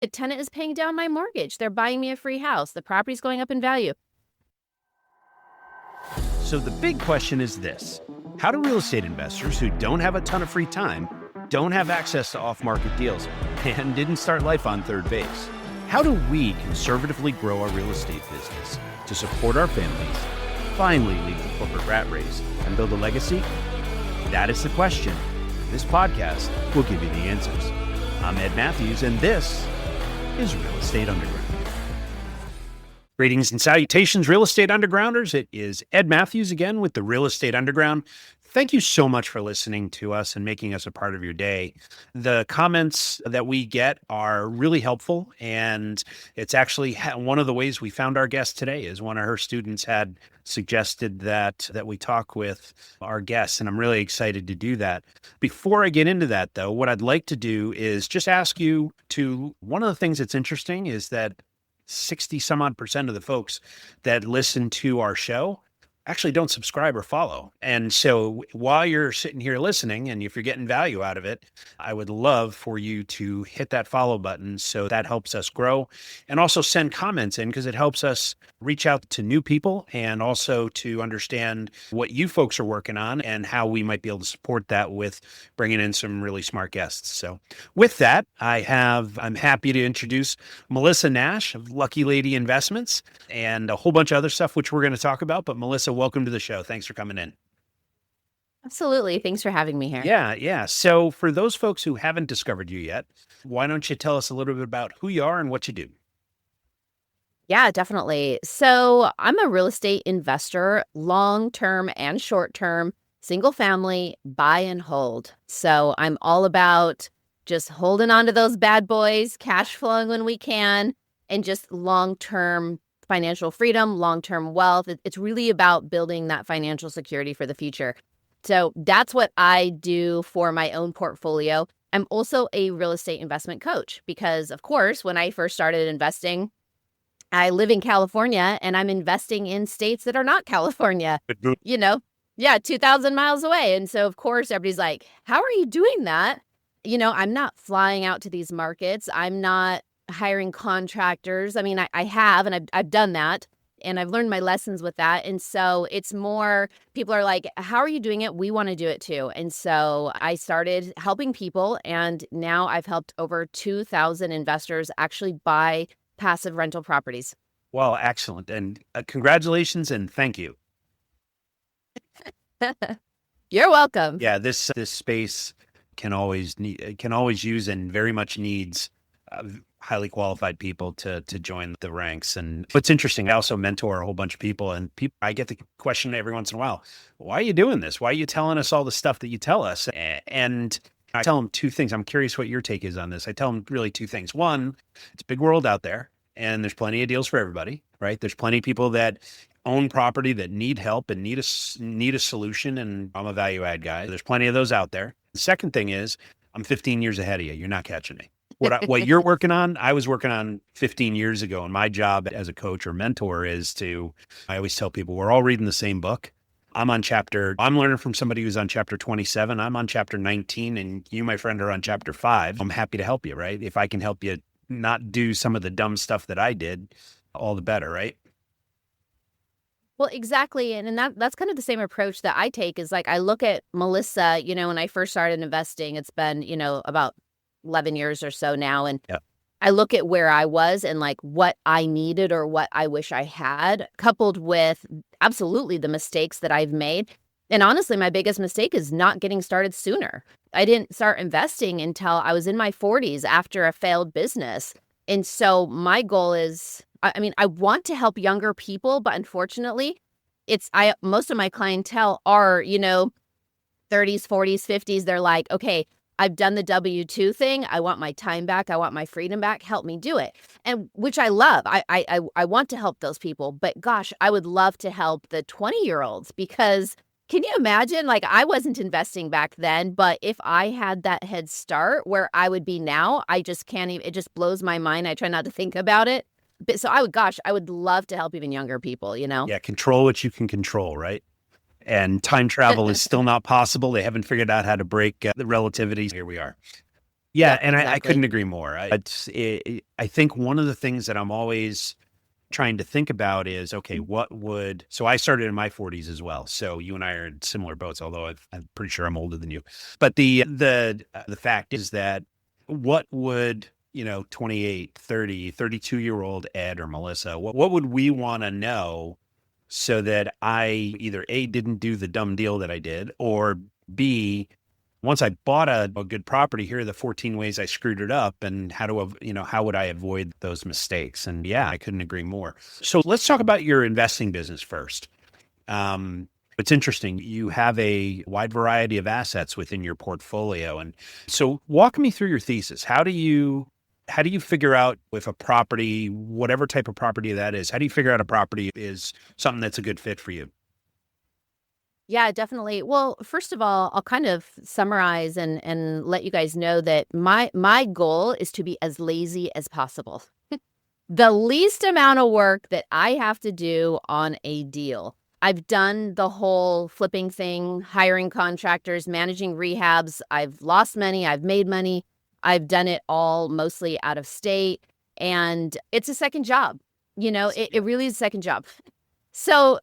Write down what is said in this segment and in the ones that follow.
A tenant is paying down my mortgage. They're buying me a free house. The property's going up in value. So the big question is this: how do real estate investors who don't have a ton of free time, don't have access to off-market deals, and didn't start life on third base, how do we conservatively grow our real estate business to support our families, finally leave the corporate rat race, and build a legacy? That is the question. This podcast will give you the answers. I'm Ed Matthews, and this is Real Estate Underground. Greetings and salutations, Real Estate Undergrounders. It is Ed Matthews again with the Real Estate Underground. Thank you so much for listening to us and making us a part of your day. The comments that we get are really helpful, and it's actually one of the ways we found our guest today is one of her students had suggested that we talk with our guests, and I'm really excited to do that. Before I get into that, though, what I'd like to do is just ask you to, one of the things that's interesting is that 60 some odd % of the folks that listen to our show actually don't subscribe or follow. And so while you're sitting here listening, and if you're getting value out of it, I would love for you to hit that follow button. So that helps us grow, and also send comments in, because it helps us reach out to new people and also to understand what you folks are working on and how we might be able to support that with bringing in some really smart guests. So with that, I'm happy to introduce Melissa Nash of Lucky Lady Investments and a whole bunch of other stuff, which we're going to talk about. But Melissa, welcome to the show. Thanks for coming in. Absolutely. Thanks for having me here. Yeah. So for those folks who haven't discovered you yet, why don't you tell us a little bit about who you are and what you do? Yeah, definitely. So I'm a real estate investor, long-term and short-term, single family, buy and hold. So I'm all about just holding on to those bad boys, cash flowing when we can, and just long-term financial freedom, long-term wealth. It's really about building that financial security for the future. So that's what I do for my own portfolio. I'm also a real estate investment coach because, of course, when I first started investing, I live in California and I'm investing in states that are not California, 2,000 miles away. And so, of course, everybody's like, how are you doing that? I'm not flying out to these markets. I'm not hiring contractors. I mean, I have, and I've done that, and I've learned my lessons with that. And so it's more, people are like, how are you doing it? We want to do it too. And so I started helping people, and now I've helped over 2,000 investors actually buy passive rental properties. Well, excellent. And congratulations and thank you. You're welcome. Yeah, this space can always use and very much needs highly qualified people to join the ranks. And what's interesting, I also mentor a whole bunch of people, and I get the question every once in a while, why are you doing this? Why are you telling us all the stuff that you tell us? And I tell them two things. I'm curious what your take is on this. I tell them really two things. One, it's a big world out there, and there's plenty of deals for everybody, right? There's plenty of people that own property that need help and need a solution, and I'm a value add guy. There's plenty of those out there. The second thing is, I'm 15 years ahead of you. You're not catching me. What you're working on, I was working on 15 years ago. And my job as a coach or mentor is I always tell people, we're all reading the same book. I'm learning from somebody who's on chapter 27. I'm on chapter 19, and you, my friend, are on chapter 5. I'm happy to help you, right? If I can help you not do some of the dumb stuff that I did, all the better, right? Well, exactly. And that's kind of the same approach that I take is like, I look at Melissa, when I first started investing, it's been, about 11 years or so now. And yeah. I look at where I was and like what I needed or what I wish I had, coupled with absolutely the mistakes that I've made. And honestly, my biggest mistake is not getting started sooner. I didn't start investing until I was in my 40s after a failed business. And so my goal is, I want to help younger people, but unfortunately, most of my clientele are, 30s, 40s, 50s. They're like, okay, I've done the W-2 thing. I want my time back. I want my freedom back. Help me do it. And which I love. I want to help those people. But gosh, I would love to help the 20-year-olds because can you imagine? Like, I wasn't investing back then, but if I had that head start where I would be now, I just can't even, it just blows my mind. I try not to think about it. But so I would love to help even younger people, Yeah, control what you can control, right? And time travel is still not possible. They haven't figured out how to break the relativity. Here we are. Yeah, Yep, and I exactly. couldn't agree more. I think one of the things that I'm always trying to think about is, okay, what would, so I started in my 40s as well. So you and I are in similar boats, although I'm pretty sure I'm older than you. But the fact is that what would, 28, 30, 32-year-old Ed or Melissa, what would we want to know so that I either A, didn't do the dumb deal that I did, or B, once I bought a good property, here are the 14 ways I screwed it up and how would I avoid those mistakes? And yeah, I couldn't agree more. So let's talk about your investing business first. It's interesting. You have a wide variety of assets within your portfolio. And so walk me through your thesis. How do you figure out if a property, whatever type of property that is, how do you figure out a property is something that's a good fit for you? Yeah, definitely. Well, first of all, I'll kind of summarize and let you guys know that my goal is to be as lazy as possible. The least amount of work that I have to do on a deal. I've done the whole flipping thing, hiring contractors, managing rehabs. I've lost money, I've made money. I've done it all mostly out of state, and it's a second job. It really is a second job. So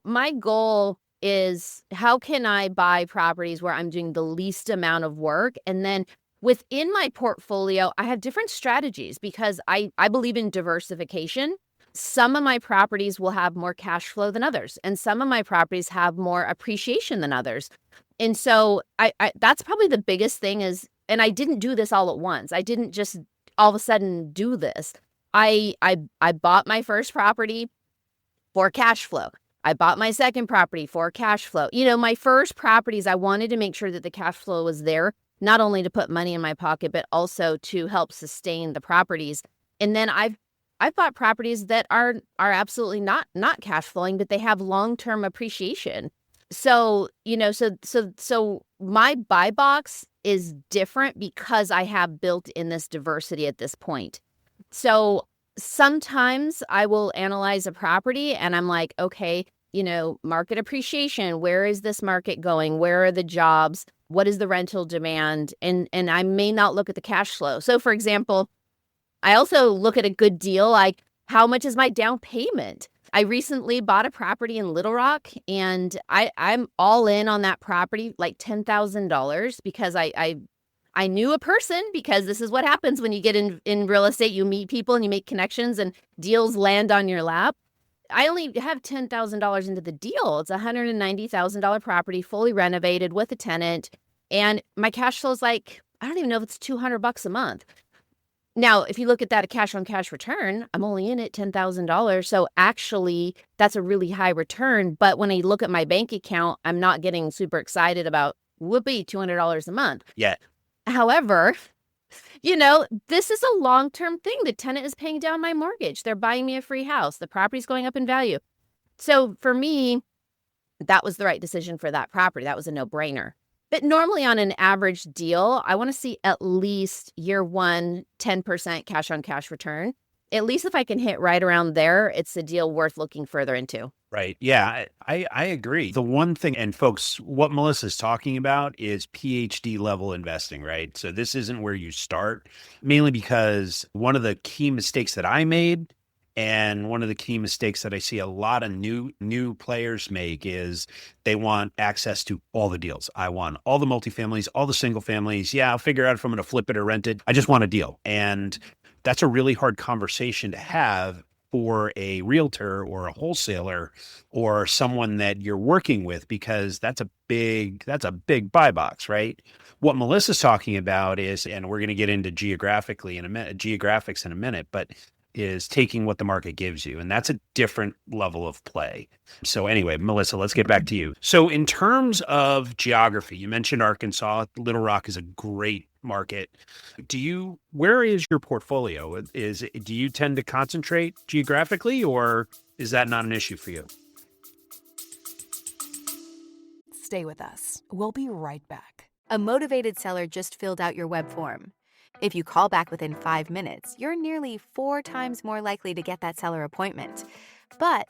my goal is, how can I buy properties where I'm doing the least amount of work? And then within my portfolio, I have different strategies because I believe in diversification. Some of my properties will have more cash flow than others, and some of my properties have more appreciation than others. And so I that's probably the biggest thing is, and I didn't do this all at once. I didn't just all of a sudden do this. I bought my first property for cash flow. I bought my second property for cash flow. My first properties, I wanted to make sure that the cash flow was there, not only to put money in my pocket, but also to help sustain the properties. And then I've bought properties that are absolutely not cash flowing, but they have long-term appreciation. So my buy box is different because I have built in this diversity at this point. So sometimes I will analyze a property and I'm like, okay, market appreciation. Where is this market going? Where are the jobs? What is the rental demand? And I may not look at the cash flow. So for example, I also look at a good deal, like how much is my down payment? I recently bought a property in Little Rock, and I'm all in on that property, like $10,000, because I knew a person, because this is what happens when you get in real estate. You meet people and you make connections and deals land on your lap. I only have $10,000 into the deal. It's a $190,000 property, fully renovated with a tenant. And my cash flow is like, I don't even know if it's $200 a month. Now, if you look at that, a cash on cash return, I'm only in it $10,000. So actually, that's a really high return. But when I look at my bank account, I'm not getting super excited about, whoopee, $200 a month. Yeah. However, this is a long-term thing. The tenant is paying down my mortgage. They're buying me a free house. The property's going up in value. So for me, that was the right decision for that property. That was a no-brainer. But normally on an average deal, I want to see at least year one, 10% cash on cash return. At least if I can hit right around there, it's a deal worth looking further into. Right. Yeah, I agree. The one thing, and folks, what Melissa's talking about is PhD level investing, right? So this isn't where you start, mainly because one of the key mistakes that I made, and one of the key mistakes that I see a lot of new players make, is they want access to all the deals. I want all the multifamilies, all the single families. Yeah, I'll figure out if I'm going to flip it or rent it. I just want a deal. And that's a really hard conversation to have for a realtor or a wholesaler or someone that you're working with, because that's a big buy box, right? What Melissa's talking about is, and we're going to get into geographics in a minute, but is taking what the market gives you. And that's a different level of play. So anyway, Melissa, let's get back to you. So in terms of geography, you mentioned Arkansas. Little Rock is a great market. Where is your portfolio? Do you tend to concentrate geographically, or is that not an issue for you? Stay with us. We'll be right back. A motivated seller just filled out your web form. If you call back within 5 minutes, you're nearly 4 times more likely to get that seller appointment. But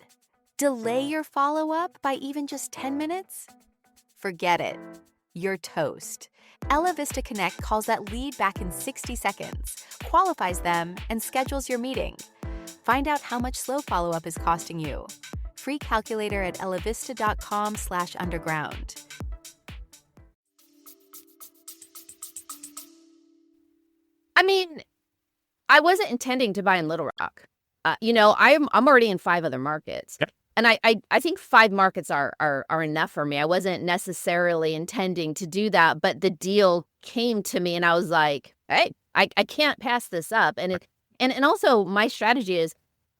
delay your follow-up by even just 10 minutes? Forget it. you're toast. Ella Vista Connect calls that lead back in 60 seconds, qualifies them, and schedules your meeting. Find out how much slow follow-up is costing you. Free calculator at ellavista.com/underground. I mean, I wasn't intending to buy in Little Rock. I'm already in 5 other markets. Yep. And I think 5 markets are enough for me. I wasn't necessarily intending to do that, but the deal came to me and I was like, hey, I can't pass this up. And also my strategy is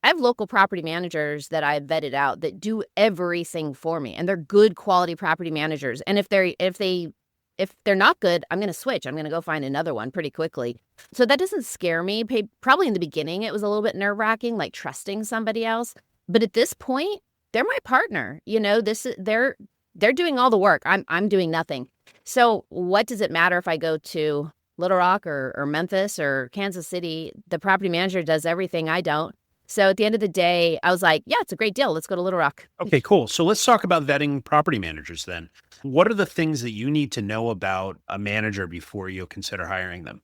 I have local property managers that I've vetted out that do everything for me, and they're good quality property managers. And if they're not good, I'm going to switch. I'm going to go find another one pretty quickly. So that doesn't scare me. Probably in the beginning, it was a little bit nerve-wracking, like trusting somebody else. But at this point, they're my partner. They're doing all the work. I'm doing nothing. So what does it matter if I go to Little Rock or Memphis or Kansas City? The property manager does everything. I don't. So at the end of the day, I was like, yeah, it's a great deal. Let's go to Little Rock. Okay, cool. So let's talk about vetting property managers then. What are the things that you need to know about a manager before you consider hiring them?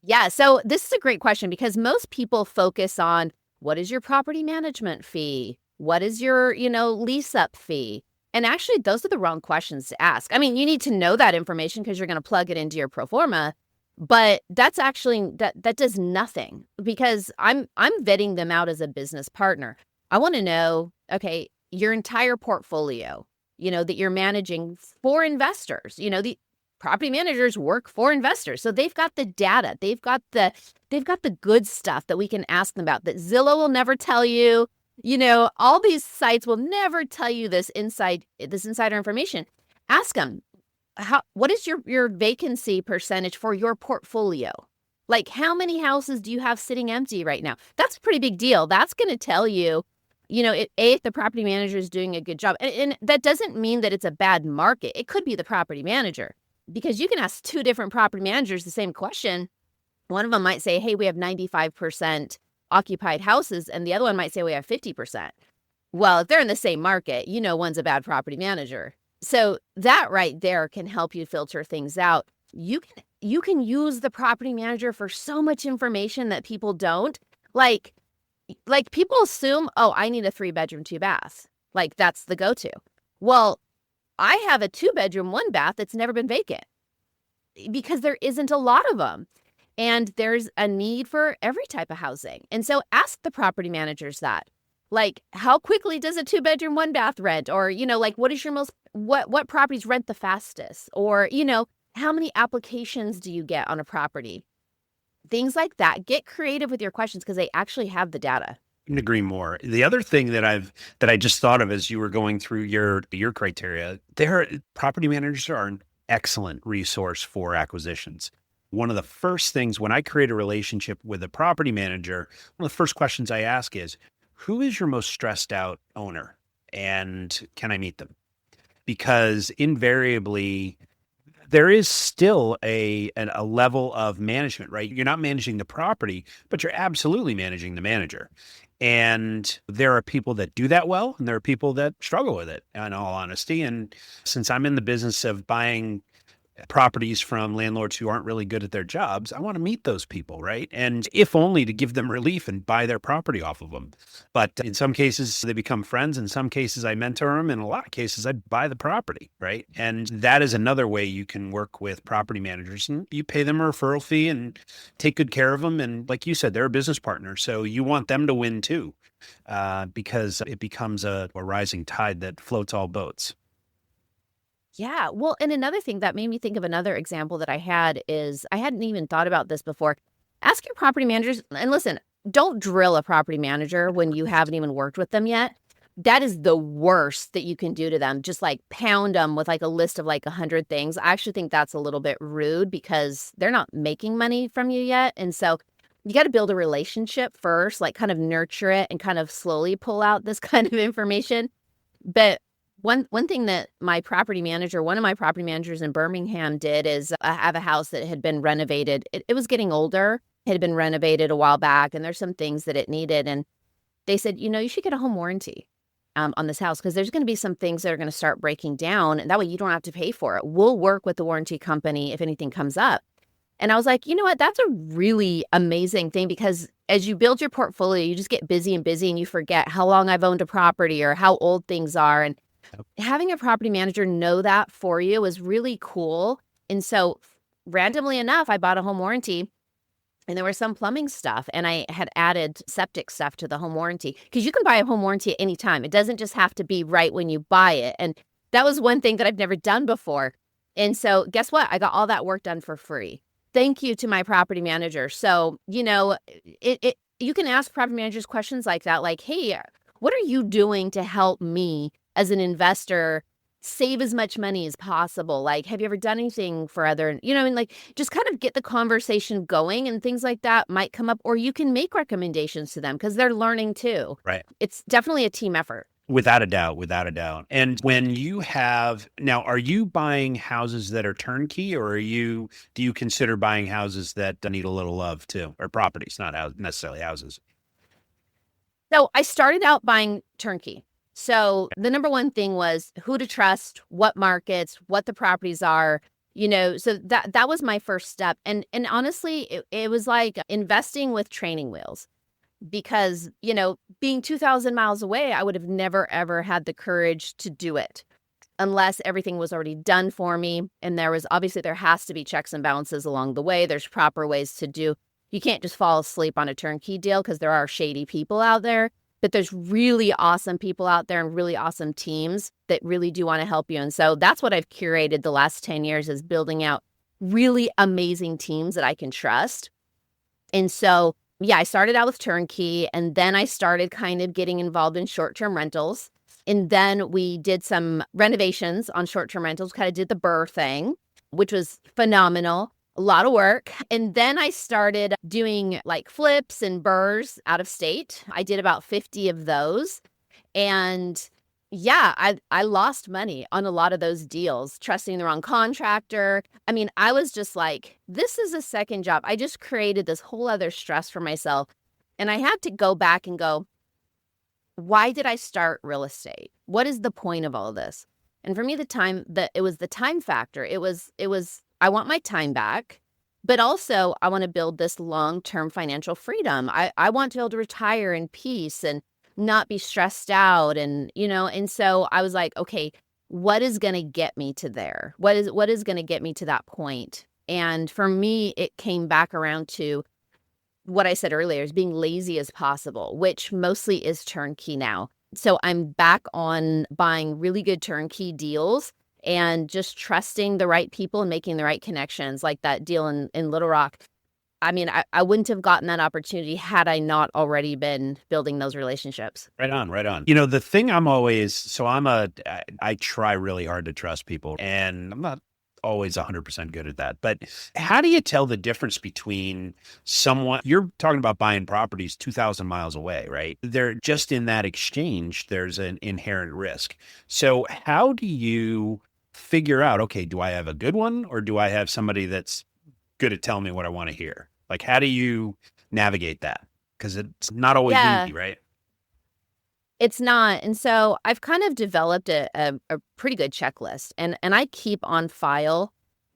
Yeah, so this is a great question because most people focus on what is your property management fee? What is your, lease up fee? And actually, those are the wrong questions to ask. I mean, you need to know that information because you're going to plug it into your pro forma, but that's actually that does nothing because I'm vetting them out as a business partner. I want to know, okay, your entire portfolio, that you're managing for investors. The property managers work for investors. So they've got the data. They've got the good stuff that we can ask them about that Zillow will never tell you. All these sites will never tell you this insider information. Ask them, what is your vacancy percentage for your portfolio? Like, how many houses do you have sitting empty right now? That's a pretty big deal. That's going to tell you, if the property manager is doing a good job. And that doesn't mean that it's a bad market. It could be the property manager. Because you can ask 2 different property managers the same question. One of them might say, hey, we have 95% occupied houses, and the other one might say we have 50%. Well, if they're in the same market, one's a bad property manager. So that right there can help you filter things out. You can use the property manager for so much information that people don't. Like people assume, oh, I need a 3-bedroom, 2-bath. Like that's the go-to. Well, I have a 2-bedroom, 1-bath that's never been vacant because there isn't a lot of them. And there's a need for every type of housing. And so ask the property managers that. Like, how quickly does a 2-bedroom, 1-bath rent? Or, what is what properties rent the fastest? Or, how many applications do you get on a property? Things like that. Get creative with your questions because they actually have the data. Couldn't agree more. The other thing that I just thought of as you were going through your criteria, property managers are an excellent resource for acquisitions. One of the first things when I create a relationship with a property manager, one of the first questions I ask is, who is your most stressed out owner? And can I meet them? Because invariably, there is still a level of management, right? You're not managing the property, but you're absolutely managing the manager. And there are people that do that well, and there are people that struggle with it, in all honesty. And since I'm in the business of buying properties from landlords who aren't really good at their jobs, I want to meet those people, right? And if only to give them relief and buy their property off of them. But in some cases, they become friends. In some cases, I mentor them. In a lot of cases, I buy the property, right? And that is another way you can work with property managers. And you pay them a referral fee and take good care of them. And like you said, they're a business partner. So you want them to win too, because it becomes a rising tide that floats all boats. Yeah. Well, and another thing that made me think of another example that I had is I hadn't even thought about this before. Ask your property managers, and listen, don't drill a property manager when you haven't even worked with them yet. That is the worst that you can do to them. Just like pound them with like a list of like 100 things. I actually think that's a little bit rude because they're not making money from you yet. And so you got to build a relationship first, like kind of nurture it and kind of slowly pull out this kind of information. But one thing that one of my property managers in Birmingham did is have a house that had been renovated. It was getting older. It had been renovated a while back, and there's some things that it needed. And they said, you should get a home warranty. on this house because there's going to be some things that are going to start breaking down. And that way you don't have to pay for it. We'll work with the warranty company if anything comes up. And I was like, you know what? That's a really amazing thing because as you build your portfolio, you just get busy and you forget how long I've owned a property or how old things are. And having a property manager know that for you is really cool. And so randomly enough, I bought a home warranty and there was some plumbing stuff and I had added septic stuff to the home warranty because you can buy a home warranty at any time. It doesn't just have to be right when you buy it. And that was one thing that I've never done before. And so guess what? I got all that work done for free. Thank you to my property manager. So, you know, you can ask property managers questions like that, like, hey, what are you doing to help me as an investor save as much money as possible? Like, have you ever done anything for other, you know, and like just kind of get the conversation going and things like that might come up, or you can make recommendations to them because they're learning too. Right. It's definitely a team effort. Without a doubt, without a doubt. And when you have now, are you buying houses that are turnkey, or do you consider buying houses that need a little love too, or properties, not necessarily houses? So I started out buying turnkey. So the number one thing was who to trust, what markets, what the properties are, you know, so that was my first step. And honestly, it was like investing with training wheels. Because, you know, being 2,000 miles away, I would have never, ever had the courage to do it unless everything was already done for me. And there has to be checks and balances along the way. There's proper ways to do. You can't just fall asleep on a turnkey deal because there are shady people out there. But there's really awesome people out there and really awesome teams that really do want to help you. And so that's what I've curated the last 10 years is building out really amazing teams that I can trust. And so yeah, I started out with turnkey and then I started kind of getting involved in short-term rentals. And then we did some renovations on short-term rentals, kind of did the BRRRR thing, which was phenomenal, a lot of work. And then I started doing like flips and BRRRRs out of state. I did about 50 of those. And yeah, I lost money on a lot of those deals, trusting the wrong contractor. I mean, I was just like, this is a second job. I just created this whole other stress for myself. And I had to go back and go, why did I start real estate? What is the point of all this? And for me, it was the time factor. It was, I want my time back, but also I want to build this long-term financial freedom. I want to be able to retire in peace and not be stressed out. And, you know, and so I was like, okay, what is going to get me to there? What is going to get me to that point? And for me, it came back around to what I said earlier is being lazy as possible, which mostly is turnkey now. So I'm back on buying really good turnkey deals and just trusting the right people and making the right connections, like that deal in Little Rock. I mean, I wouldn't have gotten that opportunity had I not already been building those relationships. Right on, right on. You know, the thing I try really hard to trust people, and I'm not always 100% good at that. But how do you tell the difference between someone, you're talking about buying properties 2,000 miles away, right? They're just in that exchange, there's an inherent risk. So how do you figure out, okay, do I have a good one or do I have somebody that's good at telling me what I want to hear? Like, how do you navigate that? Because it's not always easy, right? It's not. And so I've kind of developed a pretty good checklist and I keep on file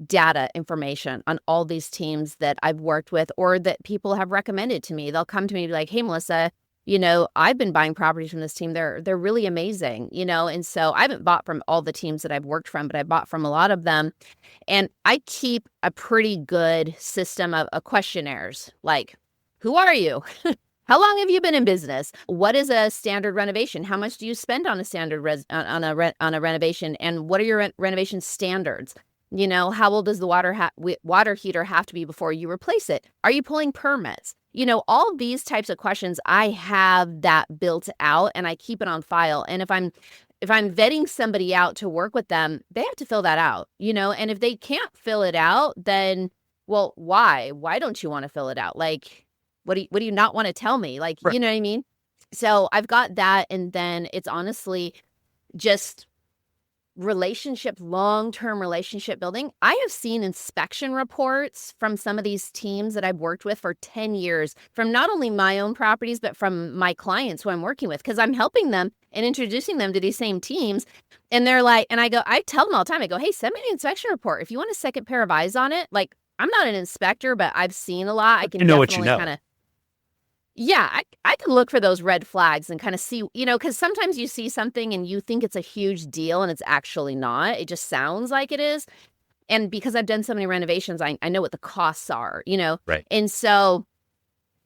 data information on all these teams that I've worked with or that people have recommended to me. They'll come to me and be like, hey, Melissa, you know, I've been buying properties from this team. They're really amazing, you know? And so I haven't bought from all the teams that I've worked from, but I bought from a lot of them. And I keep a pretty good system of questionnaires, like, who are you? How long have you been in business? What is a standard renovation? How much do you spend on a standard on a renovation? And what are your renovation standards? You know, how old does the water heater have to be before you replace it? Are you pulling permits? You know, all these types of questions, I have that built out and I keep it on file. And if I'm vetting somebody out to work with them, they have to fill that out, you know, and if they can't fill it out, then, well, why? Why don't you want to fill it out? Like, what do you not want to tell me? Like, right. You know what I mean? So I've got that. And then it's honestly just long-term relationship building. I have seen inspection reports from some of these teams that I've worked with for 10 years, from not only my own properties, but from my clients who I'm working with, because I'm helping them and introducing them to these same teams. And they're like, and I tell them all the time, I go, hey, send me an inspection report. If you want a second pair of eyes on it, like, I'm not an inspector, but I've seen a lot. I can You know what you definitely know. kind of, yeah, I can look for those red flags and kind of see, because sometimes you see something and you think it's a huge deal and it's actually not. It just sounds like it is. And because I've done so many renovations, I know what the costs are. Right. And so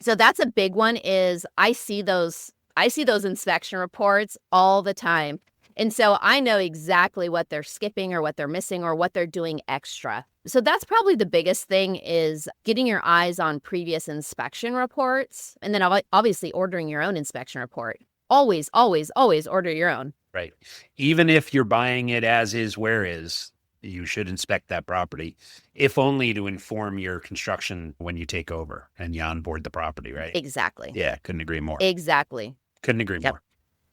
that's a big one is I see those inspection reports all the time. And so I know exactly what they're skipping or what they're missing or what they're doing extra. So that's probably the biggest thing is getting your eyes on previous inspection reports and then obviously ordering your own inspection report. Always, always, always order your own. Right. Even if you're buying it as is, where is, you should inspect that property, if only to inform your construction when you take over and you onboard the property, right? Exactly. Yeah, couldn't agree more. Exactly. Couldn't agree Yep. more.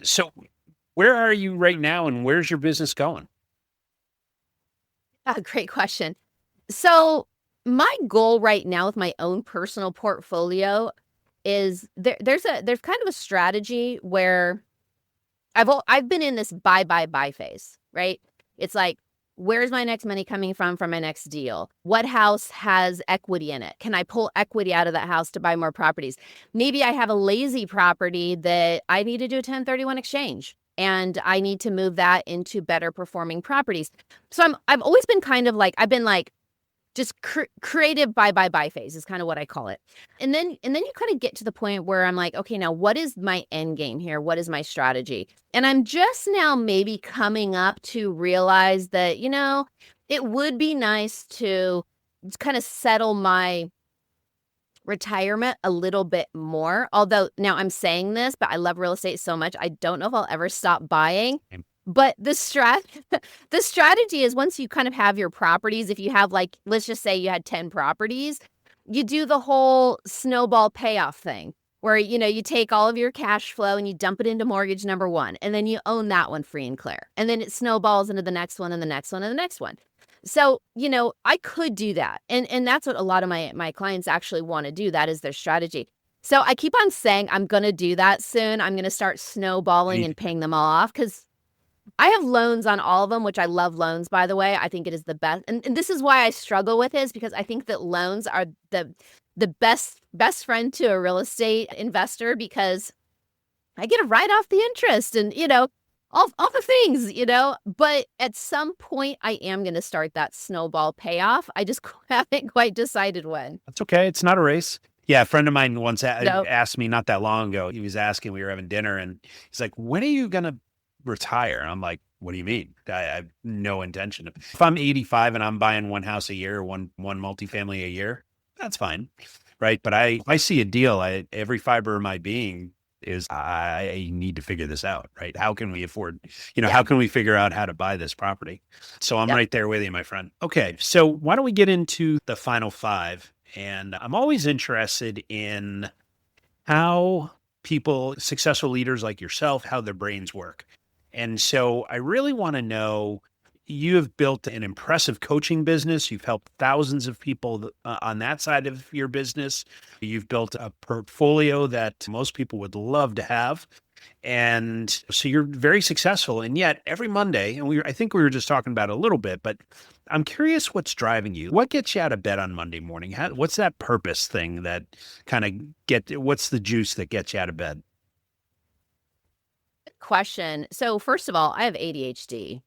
So where are you right now and where's your business going? Great question. So my goal right now with my own personal portfolio is there's kind of a strategy where I've been in this buy phase, right? It's like, where's my next money coming from my next deal? What house has equity in it? Can I pull equity out of that house to buy more properties? Maybe I have a lazy property that I need to do a 1031 exchange and I need to move that into better performing properties. So I've always been kind of like, I've been like, just creative buy phase is kind of what I call it. And then you kind of get to the point where I'm like, okay, now what is my end game here? What is my strategy? And I'm just now maybe coming up to realize that, it would be nice to kind of settle my retirement a little bit more. Although now I'm saying this, but I love real estate so much. I don't know if I'll ever stop buying. But the strategy is once you kind of have your properties, if you have like, let's just say you had 10 properties, you do the whole snowball payoff thing where, you take all of your cash flow and you dump it into mortgage number one, and then you own that one free and clear. And then it snowballs into the next one and the next one and the next one. So, I could do that. And that's what a lot of my clients actually want to do. That is their strategy. So I keep on saying I'm going to do that soon. I'm going to start snowballing and paying them all off because I have loans on all of them, which I love loans, by the way. I think it is the best. And this is why I struggle with it, is because I think that loans are the best friend to a real estate investor because I get to write off the interest and, all the things, But at some point, I am going to start that snowball payoff. I just haven't quite decided when. That's okay. It's not a race. Yeah, a friend of mine once Nope. asked me not that long ago. He was asking, we were having dinner, and he's like, when are you going to retire? And I'm like, what do you mean? I have no intention. If I'm 85 and I'm buying one house a year, one multifamily a year, that's fine. Right. But I see a deal. Every fiber of my being is I need to figure this out. Right. How can we afford, how can we figure out how to buy this property? So I'm right there with you, my friend. Okay. So why don't we get into the final five? And I'm always interested in how people, successful leaders like yourself, how their brains work. And so I really want to know, you have built an impressive coaching business. You've helped thousands of people on that side of your business. You've built a portfolio that most people would love to have. And so you're very successful. And yet every Monday, and I think we were just talking about it a little bit, but I'm curious what's driving you. What gets you out of bed on Monday morning? What's that purpose thing that what's the juice that gets you out of bed? Question. So first of all, I have ADHD.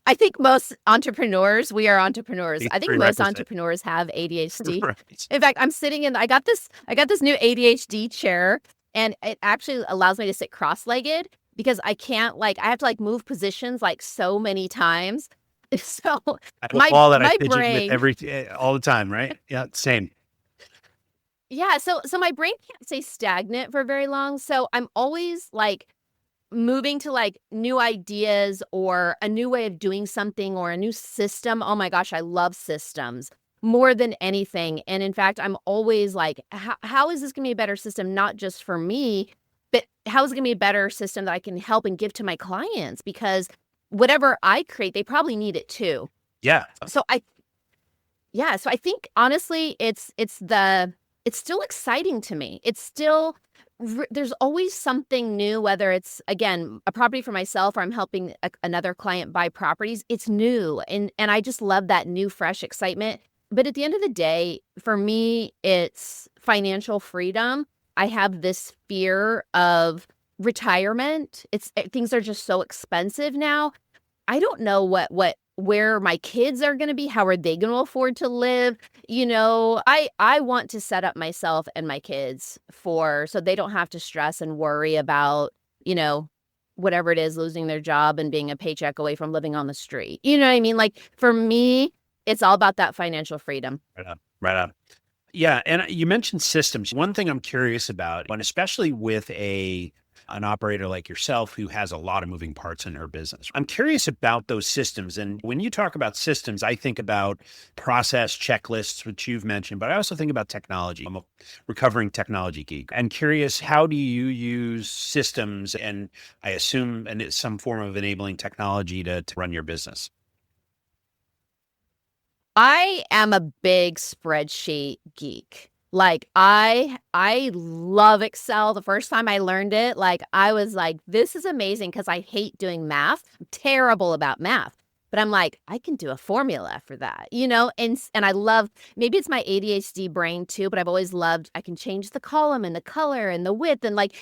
I think most entrepreneurs, we are entrepreneurs. I think most entrepreneurs have ADHD. Right. In fact, I got this new ADHD chair, and it actually allows me to sit cross-legged because I can't I have to move positions so many times. So I have a ball that I fidget brain with all the time, right? Yeah, same. Yeah, so my brain can't stay stagnant for very long. So I'm always moving to new ideas or a new way of doing something or a new system. Oh my gosh, I love systems more than anything. And in fact, I'm always how is this going to be a better system, not just for me, but how is it going to be a better system that I can help and give to my clients? Because whatever I create, they probably need it too. Yeah. So I think honestly, it's still exciting to me. It's still there's always something new, whether it's again a property for myself or I'm helping another client buy properties. It's new, and I just love that new, fresh excitement. But at the end of the day, for me, it's financial freedom. I have this fear of retirement. Things are just so expensive now. I don't know where my kids are going to be. How are they going to afford to live? I want to set up myself and my kids so they don't have to stress and worry about, whatever it is, losing their job and being a paycheck away from living on the street. You know what I mean? Like for me, it's all about that financial freedom. Right on. Right on. Yeah, and you mentioned systems. One thing I'm curious about, and especially with an operator like yourself who has a lot of moving parts in her business, I'm curious about those systems. And when you talk about systems, I think about process checklists, which you've mentioned, but I also think about technology. I'm a recovering technology geek. I'm curious, how do you use systems and I assume and it's some form of enabling technology to run your business? I am a big spreadsheet geek. Like I love Excel. The first time I learned it, like I was like, this is amazing because I hate doing math. I'm terrible about math. But I'm like, I can do a formula for that, and I love, maybe it's my ADHD brain too, but I've always loved, I can change the column and the color and the width and like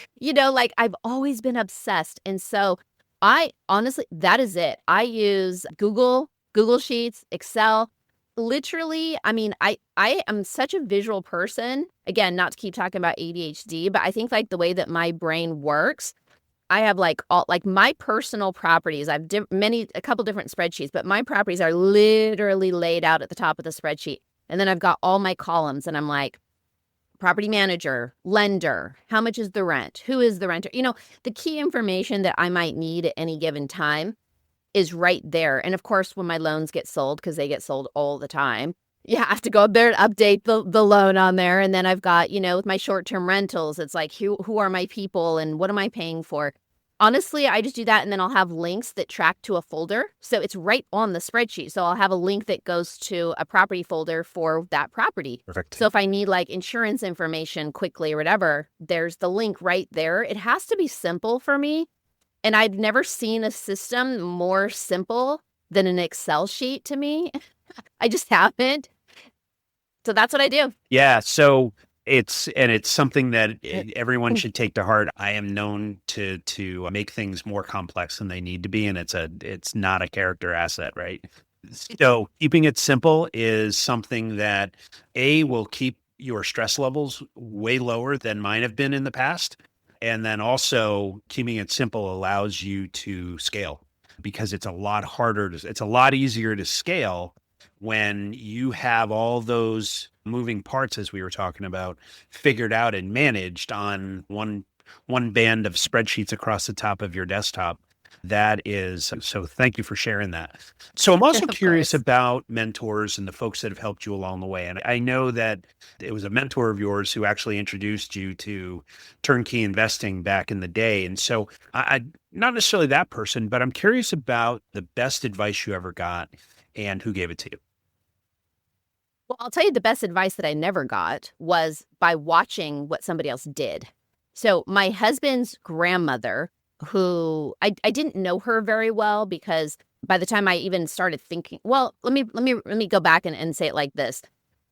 I've always been obsessed. And so I honestly, that is it. I use Google Sheets, Excel. Literally, I mean, I am such a visual person. Again, not to keep talking about ADHD, but I think like the way that my brain works, I have like all like my personal properties. I have a couple different spreadsheets, but my properties are literally laid out at the top of the spreadsheet. And then I've got all my columns and I'm like, property manager, lender, how much is the rent? Who is the renter? The key information that I might need at any given time is right there. And of course, when my loans get sold, because they get sold all the time, you have to go up there and update the loan on there. And then I've got, with my short-term rentals, it's like, who are my people and what am I paying for? Honestly, I just do that. And then I'll have links that track to a folder. So it's right on the spreadsheet. So I'll have a link that goes to a property folder for that property. Perfect. So if I need like insurance information quickly or whatever, there's the link right there. It has to be simple for me. And I've never seen a system more simple than an Excel sheet to me. I just haven't. So that's what I do. Yeah. So it's something that everyone should take to heart. I am known to make things more complex than they need to be. And it's not a character asset, right? So keeping it simple is something that will keep your stress levels way lower than mine have been in the past. And then also keeping it simple allows you to scale because it's a lot easier to scale when you have all those moving parts, as we were talking about, figured out and managed on one band of spreadsheets across the top of your desktop. So thank you for sharing that. So I'm also curious about mentors and the folks that have helped you along the way. And I know that it was a mentor of yours who actually introduced you to turnkey investing back in the day. And so I not necessarily that person, but I'm curious about the best advice you ever got and who gave it to you. Well, I'll tell you the best advice that I never got was by watching what somebody else did. So my husband's grandmother, who I didn't know her very well because by the time I even started thinking, well, let me go back and say it like this.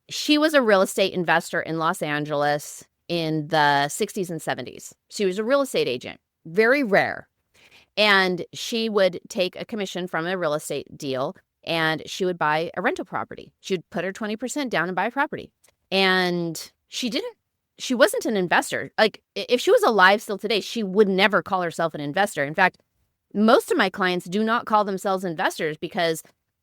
She was a real estate investor in Los Angeles in the 60s and 70s. She was a real estate agent, very rare. And she would take a commission from a real estate deal and she would buy a rental property. She would put her 20% down and buy a property. And she wasn't an investor. Like if she was alive still today, she would never call herself an investor. In fact, most of my clients do not call themselves investors because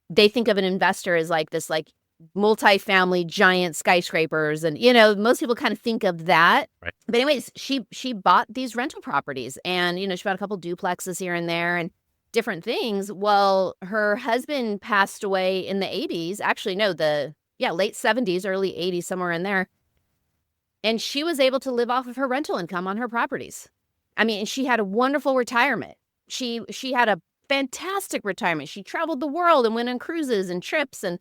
they think of an investor as like this like multifamily giant skyscrapers. And, most people kind of think of that. Right. But anyways, she bought these rental properties and, she bought a couple duplexes here and there and different things. Well, her husband passed away in the 80s. Actually, no, late 70s, early 80s, somewhere in there. And she was able to live off of her rental income on her properties. I mean, she had a wonderful retirement. She had a fantastic retirement. She traveled the world and went on cruises and trips and,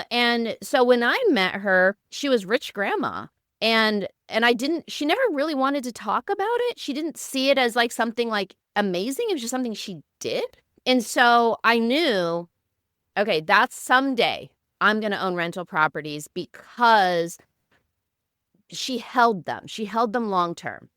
and so when I met her, she was rich grandma. And she never really wanted to talk about it. She didn't see it as like something like amazing. It was just something she did. And so I knew, okay, that's someday I'm going to own rental properties because she held them. She held them long term.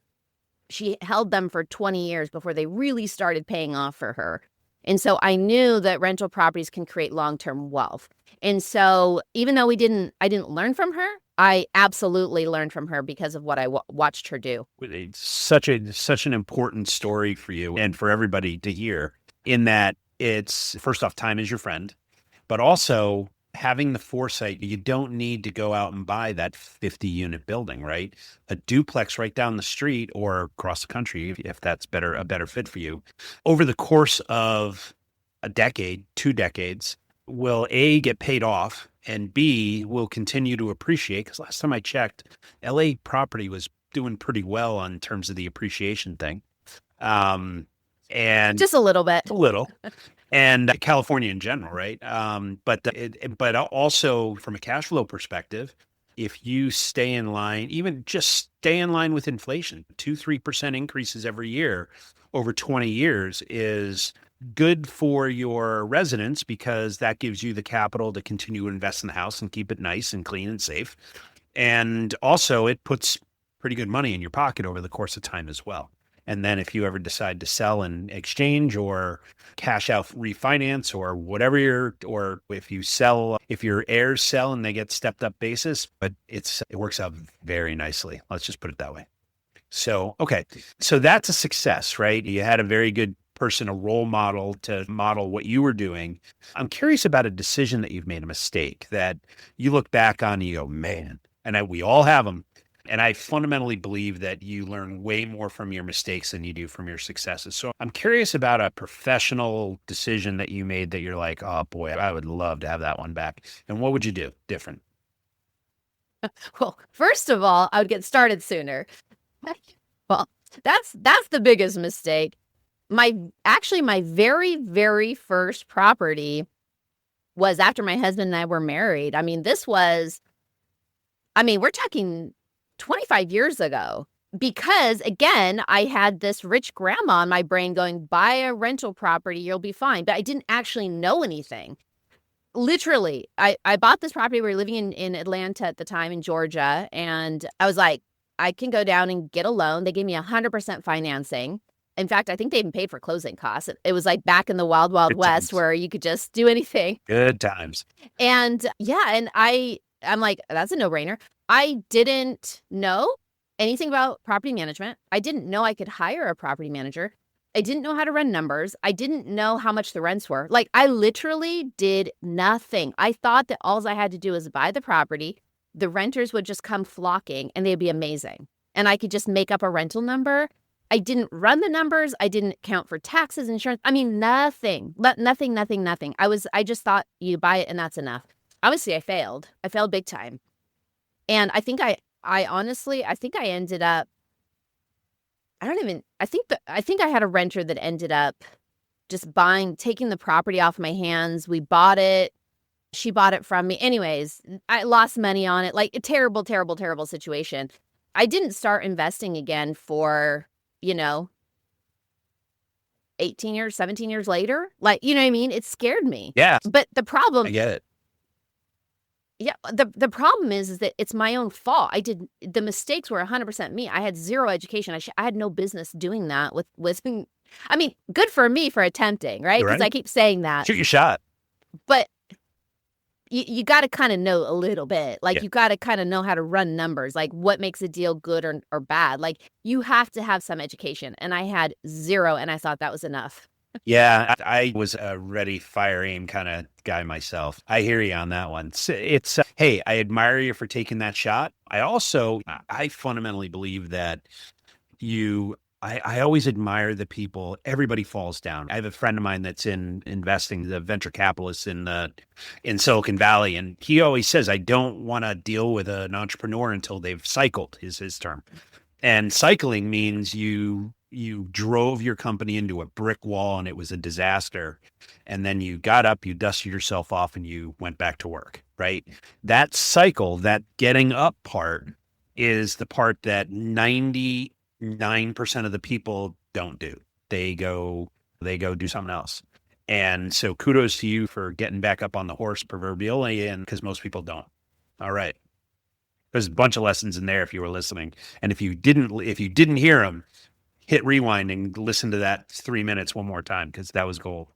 She held them for 20 years before they really started paying off for her. And so I knew that rental properties can create long-term wealth. And so even though I didn't learn from her, I absolutely learned from her because of what I watched her do. It's such an important story for you and for everybody to hear, in that it's, first off, time is your friend, but also having the foresight. You don't need to go out and buy that 50-unit building, right? A duplex right down the street or across the country, if that's a better fit for you, over the course of a decade, 2 decades, will A, get paid off, and B, will continue to appreciate. Because last time I checked, LA property was doing pretty well in terms of the appreciation thing. And just a little bit. A little. And California in general, right? But also from a cash flow perspective, if you stay in line, even just stay in line with inflation, 2-3% increases every year over 20 years is good for your residents, because that gives you the capital to continue to invest in the house and keep it nice and clean and safe. And also it puts pretty good money in your pocket over the course of time as well. And then if you ever decide to sell and exchange or cash out, refinance or whatever or if your heirs sell and they get stepped up basis, but it works out very nicely. Let's just put it that way. So, okay. So that's a success, right? You had a very good person, a role model to model what you were doing. I'm curious about a decision that you've made, a mistake that you look back on and you go, man, and we all have them. And I fundamentally believe that you learn way more from your mistakes than you do from your successes. So I'm curious about a professional decision that you made that you're like, oh boy, I would love to have that one back. And what would you do different? Well, first of all, I would get started sooner. Well, that's the biggest mistake. My very, very first property was after my husband and I were married. I mean, we're talking 25 years ago, because again, I had this rich grandma in my brain going, buy a rental property, you'll be fine. But I didn't actually know anything. Literally, I bought this property. We were living in Atlanta at the time, in Georgia. And I was like, I can go down and get a loan. They gave me 100% financing. In fact, I think they even paid for closing costs. It was like back in the wild, wild Good west times. where you could just do anything. Good times. And yeah, and I'm like, that's a no-brainer. I didn't know anything about property management. I didn't know I could hire a property manager. I didn't know how to run numbers. I didn't know how much the rents were. Like, I literally did nothing. I thought that all I had to do was buy the property. The renters would just come flocking and they'd be amazing. And I could just make up a rental number. I didn't run the numbers. I didn't count for taxes, insurance. I mean, nothing. Nothing. I just thought you buy it and that's enough. Obviously, I failed. I failed big time. And I think I ended up, I think I had a renter that ended up just taking the property off my hands. We bought it. She bought it from me. Anyways, I lost money on it. Like, a terrible, terrible, terrible situation. I didn't start investing again for, 18 years, 17 years later. Like, you know what I mean? It scared me. Yeah. But the problem, I get it. yeah, the problem is that it's my own fault. The mistakes were 100% me. I had zero education. I had no business doing that with I mean, good for me for attempting, right? You're Because right. I keep saying that. Shoot your shot. But you got to kind of know a little bit. Like, Yeah. you got to kind of know how to run numbers, like what makes a deal good or bad. Like, you have to have some education. And I had zero, and I thought that was enough. Yeah, I was a ready, fire, aim kind of guy myself. I hear you on that one. It's hey, I admire you for taking that shot. I fundamentally believe that I always admire the people. Everybody falls down. I have a friend of mine that's in investing, the venture capitalist in Silicon Valley, and he always says, I don't want to deal with an entrepreneur until they've cycled, is his term. And cycling means you drove your company into a brick wall and it was a disaster. And then you got up, you dusted yourself off, and you went back to work, right? That cycle, that getting up part is the part that 99% of the people don't do. They go do something else. And so kudos to you for getting back up on the horse proverbially, and because most people don't. All right. There's a bunch of lessons in there if you were listening. And if you didn't hear them, hit rewind and listen to that 3 minutes one more time, because that was gold.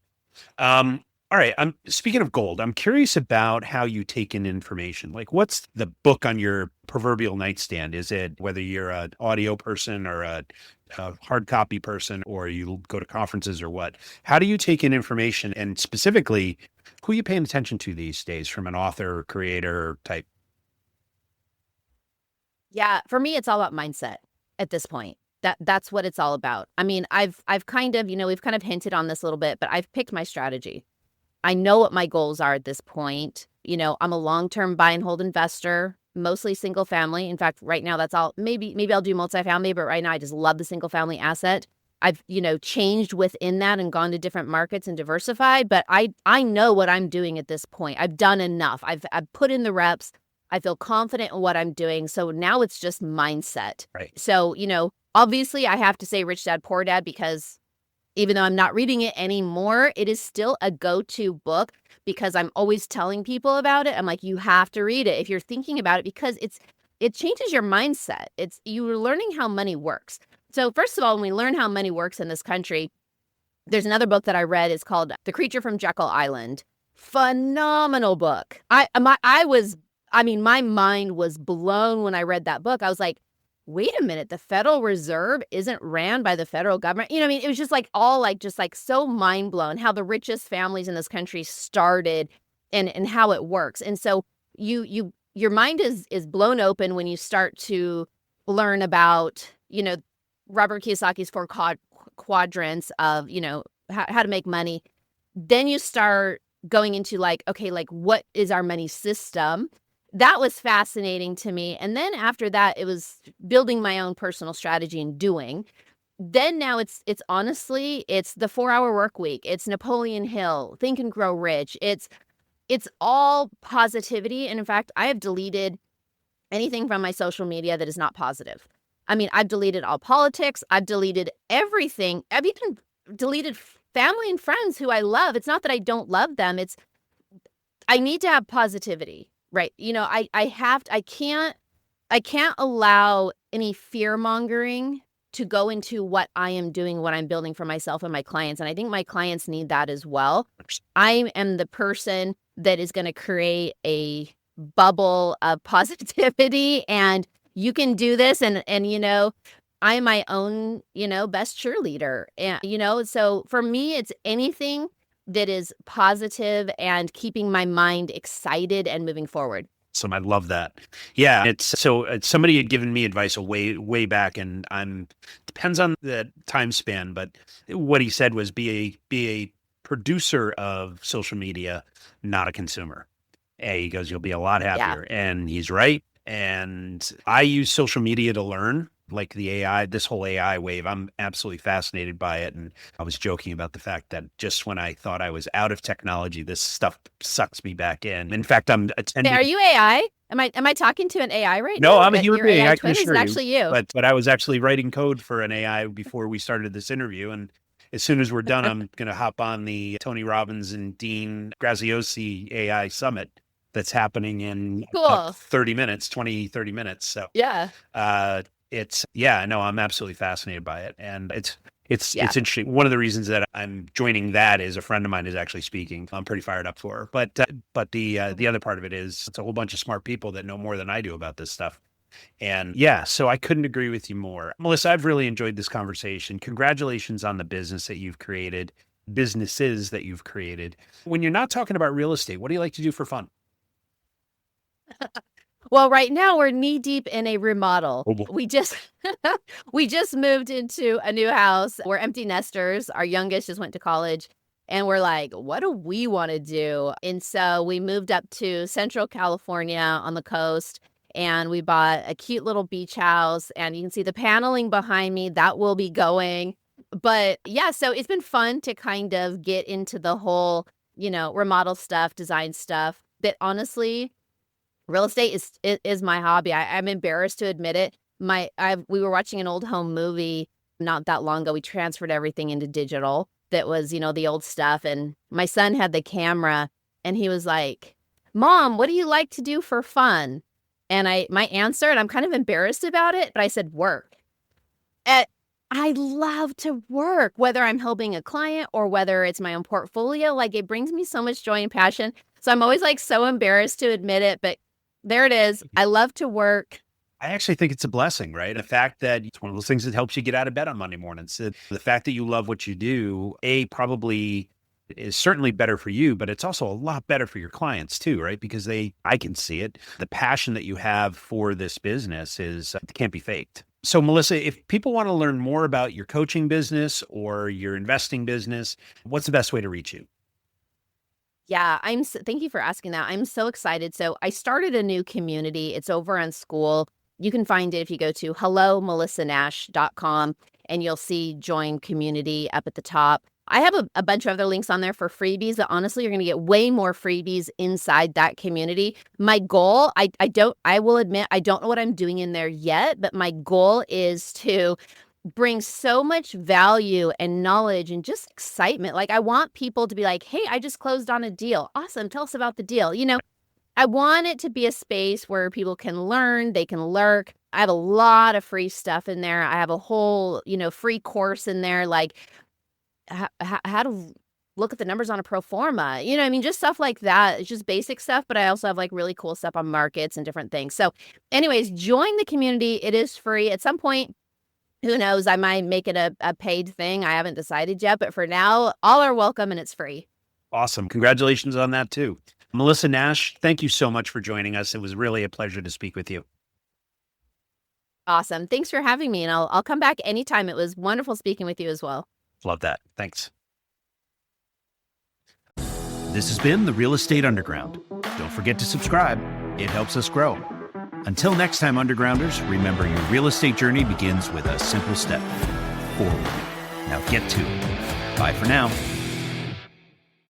All right. I'm speaking of gold. I'm curious about how you take in information. Like, what's the book on your proverbial nightstand? Is it whether you're an audio person or a hard copy person, or you go to conferences or what? How do you take in information, and specifically, who are you paying attention to these days from an author, creator type? Yeah, for me, it's all about mindset at this point. That's what it's all about. I mean, I've kind of, we've kind of hinted on this a little bit, but I've picked my strategy. I know what my goals are at this point. I'm a long-term buy and hold investor, mostly single family. In fact, right now that's all. Maybe I'll do multifamily, but right now I just love the single family asset. I've, changed within that and gone to different markets and diversified, but I know what I'm doing at this point. I've done enough. I've put in the reps. I feel confident in what I'm doing. So now it's just mindset. Right. So, obviously I have to say Rich Dad, Poor Dad, because even though I'm not reading it anymore, it is still a go-to book because I'm always telling people about it. I'm like, you have to read it if you're thinking about it, because it changes your mindset. You're learning how money works. So first of all, when we learn how money works in this country, there's another book that I read. It's called The Creature from Jekyll Island. Phenomenal book. My mind was blown when I read that book. I was like, wait a minute, the Federal Reserve isn't ran by the federal government. It was just like so mind blown how the richest families in this country started and how it works. And so your mind is blown open when you start to learn about, Robert Kiyosaki's four quadrants of, how to make money. Then you start going into what is our money system? That was fascinating to me. And then after that, it was building my own personal strategy and doing. Then now it's honestly, it's the 4-hour work week. It's Napoleon Hill, Think and Grow Rich. It's all positivity. And in fact, I have deleted anything from my social media that is not positive. I've deleted all politics. I've deleted everything. I've even deleted family and friends who I love. It's not that I don't love them. I need to have positivity. Right. I can't allow any fear mongering to go into what I am doing, what I'm building for myself and my clients. And I think my clients need that as well. I am the person that is going to create a bubble of positivity, and you can do this. And I'm my own, best cheerleader. And, so for me, it's anything that is positive and keeping my mind excited and moving forward. So I love that. Yeah. Somebody had given me advice way back, and depends on the time span, but what he said was be a producer of social media, not a consumer. And he goes, you'll be a lot happier. Yeah. And he's right. And I use social media to learn. Like the AI, this whole AI wave, I'm absolutely fascinated by it. And I was joking about the fact that just when I thought I was out of technology, this stuff sucks me back in. In fact, I'm attending. Are you AI? Am I talking to an AI right now? No, I'm a human being. I can assure you. Actually you. But I was actually writing code for an AI before we started this interview. And as soon as we're done, I'm going to hop on the Tony Robbins and Dean Graziosi AI Summit that's happening in 30 minutes. So yeah. I'm absolutely fascinated by it. And it's interesting. One of the reasons that I'm joining that is a friend of mine is actually speaking. I'm pretty fired up for her. But the other part of it is it's a whole bunch of smart people that know more than I do about this stuff. And so I couldn't agree with you more. Melissa, I've really enjoyed this conversation. Congratulations on the businesses that you've created. When you're not talking about real estate, what do you like to do for fun? Well, right now we're knee deep in a remodel. We just moved into a new house. We're empty nesters. Our youngest just went to college, and we're like, what do we want to do? And so we moved up to Central California on the coast, and we bought a cute little beach house, and you can see the paneling behind me that will be going. But yeah, so it's been fun to kind of get into the whole, remodel stuff, design stuff. That honestly, real estate is my hobby. I'm embarrassed to admit it. We were watching an old home movie not that long ago. We transferred everything into digital. That was, the old stuff. And my son had the camera, and he was like, "Mom, what do you like to do for fun?" And my answer, and I'm kind of embarrassed about it, but I said, "Work." And I love to work, whether I'm helping a client or whether it's my own portfolio. Like, it brings me so much joy and passion. So I'm always like so embarrassed to admit it, but there it is. I love to work. I actually think it's a blessing, right? The fact that it's one of those things that helps you get out of bed on Monday mornings. The fact that you love what you do, probably is certainly better for you, but it's also a lot better for your clients too, right? Because I can see it. The passion that you have for this business can't be faked. So Melissa, if people want to learn more about your coaching business or your investing business, what's the best way to reach you? Yeah, thank you for asking that. I'm so excited. So I started a new community. It's over on School. You can find it if you go to hellomelissanash.com, and you'll see join community up at the top. I have a bunch of other links on there for freebies, but honestly, you're going to get way more freebies inside that community. My goal, I will admit, I don't know what I'm doing in there yet, but my goal is to bring so much value and knowledge and just excitement. Like, I want people to be like, "Hey, I just closed on a deal. Awesome. Tell us about the deal." I want it to be a space where people can learn, they can lurk. I have a lot of free stuff in there. I have a whole, free course in there, like how to look at the numbers on a pro forma. Just stuff like that. It's just basic stuff, but I also have like really cool stuff on markets and different things. So anyways, join the community. It is free. At some point, who knows, I might make it a paid thing. I haven't decided yet, but for now, all are welcome and it's free. Awesome. Congratulations on that too. Melissa Nash, thank you so much for joining us. It was really a pleasure to speak with you. Awesome. Thanks for having me, and I'll come back anytime. It was wonderful speaking with you as well. Love that. Thanks. This has been the Real Estate Underground. Don't forget to subscribe. It helps us grow. Until next time, Undergrounders, remember your real estate journey begins with a simple step forward. Now get to it. Bye for now.